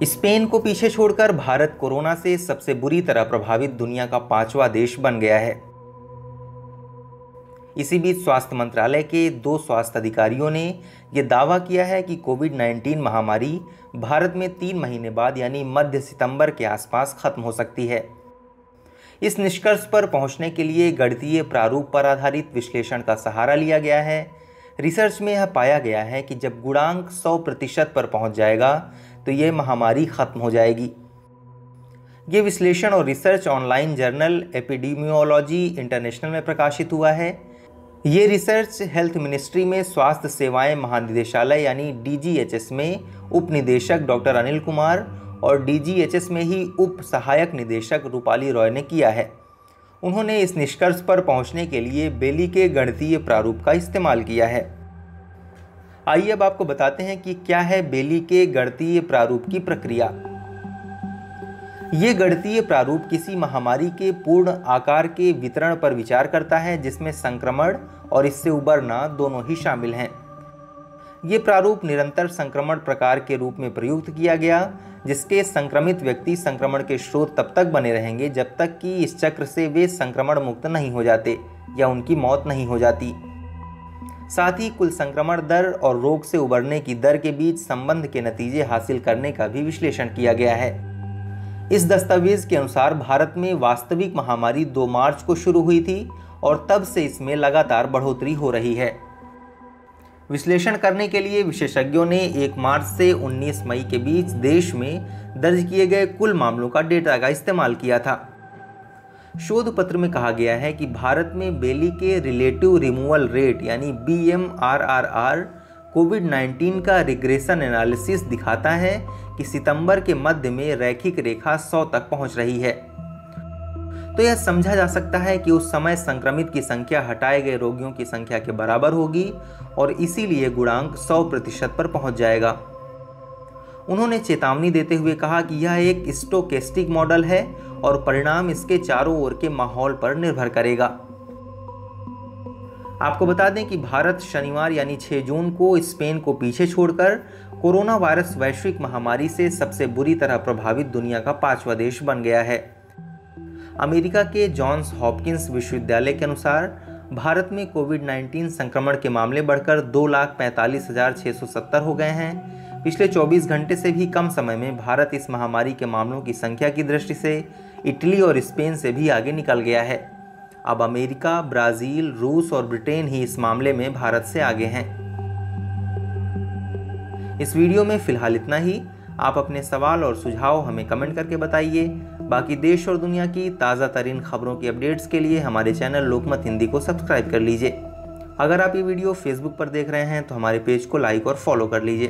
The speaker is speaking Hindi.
स्पेन को पीछे छोड़कर भारत कोरोना से सबसे बुरी तरह प्रभावित दुनिया का 5वां देश बन गया है। इसी बीच स्वास्थ्य मंत्रालय के 2 स्वास्थ्य अधिकारियों ने यह दावा किया है कि कोविड-19 महामारी भारत में 3 महीने बाद यानी मध्य सितंबर के आसपास खत्म हो सकती है। इस निष्कर्ष पर पहुंचने के लिए गणितीय प्रारूप पर आधारित विश्लेषण का सहारा लिया गया है। रिसर्च में यह पाया गया है कि जब गुणांक 100% पर पहुंच जाएगा तो यह महामारी खत्म हो जाएगी। ये विश्लेषण और research online journal epidemiology international में प्रकाशित हुआ है। ये रिसर्च हेल्थ मिनिस्ट्री में स्वास्थ्य सेवाएं महानिदेशालय यानी DGHS में उप निदेशक डॉक्टर अनिल कुमार और DGHS में ही उप सहायक निदेशक रूपाली रॉय ने किया है। उन्होंने इस निष्कर्ष पर पहुंचने के लिए बेली के गणितीय प्रारूप का इस्तेमाल किया है। आइए अब आपको बताते हैं कि क्या है बेली के गणितीय प्रारूप की प्रक्रिया। ये गणितीय प्रारूप किसी महामारी के पूर्ण आकार के वितरण पर विचार करता है जिसमें संक्रमण और इससे उबरना दोनों ही शामिल हैं। ये प्रारूप निरंतर संक्रमण प्रकार के रूप में प्रयुक्त किया गया, जिसके संक्रमित व्यक्ति संक्रमण के स्रोत तब तक बने रहेंगे जब तक कि इस चक्र से वे संक्रमण मुक्त नहीं हो जाते या उनकी मौत नहीं हो जाती। साथ ही कुल संक्रमण दर और रोग से उबरने की दर के बीच संबंध के नतीजे हासिल करने का भी विश्लेषण किया गया है। इस दस्तावेज के अनुसार भारत में वास्तविक महामारी 2 मार्च को शुरू हुई थी और तब से इसमें लगातार बढ़ोतरी हो रही है। विश्लेषण करने के लिए विशेषज्ञों ने 1 मार्च से 19 मई के बीच देश में दर्ज किए गए कुल मामलों का डेटा का इस्तेमाल किया था। शोध पत्र में कहा गया है कि भारत में बेली के रिलेटिव रिमूवल रेट यानी BMRRR कोविड-19 का रिग्रेशन एनालिसिस दिखाता है कि सितंबर के मध्य में रैखिक रेखा 100 तक पहुंच रही है। तो यह समझा जा सकता है कि उस समय संक्रमित की संख्या हटाए गए रोगियों की संख्या के बराबर होगी और इसीलिए गुणांक 100% पर पहुंच जाएगा। उन्होंने चेतावनी देते हुए कहा कि यह एक स्टोकेस्टिक मॉडल है और परिणाम इसके चारों ओर के माहौल पर निर्भर करेगा। आपको बता दें कि भारत शनिवार यानी 6 जून को स्पेन को पीछे छोड़कर कोरोना वायरस वैश्विक महामारी से सबसे बुरी तरह प्रभावित दुनिया का 5वां देश बन गया है। अमेरिका के जॉन्स हॉपकिंस विश्वविद्यालय के अनुसार भारत में कोविड-19 संक्रमण के मामले बढ़कर 2,45,670 हो गए हैं। पिछले 24 घंटे से भी कम समय में भारत इस महामारी के मामलों की संख्या की दृष्टि से इटली और स्पेन से भी आगे निकल गया है। अब अमेरिका, ब्राजील, रूस और ब्रिटेन ही इस मामले में भारत से आगे हैं। इस वीडियो में फिलहाल इतना ही। आप अपने सवाल और सुझाव हमें कमेंट करके बताइए। बाकी देश और दुनिया की ताज़ा तरीन खबरों की अपडेट्स के लिए हमारे चैनल लोकमत हिंदी को सब्सक्राइब कर लीजिए। अगर आप ये वीडियो फेसबुक पर देख रहे हैं तो हमारे पेज को लाइक और फॉलो कर लीजिए।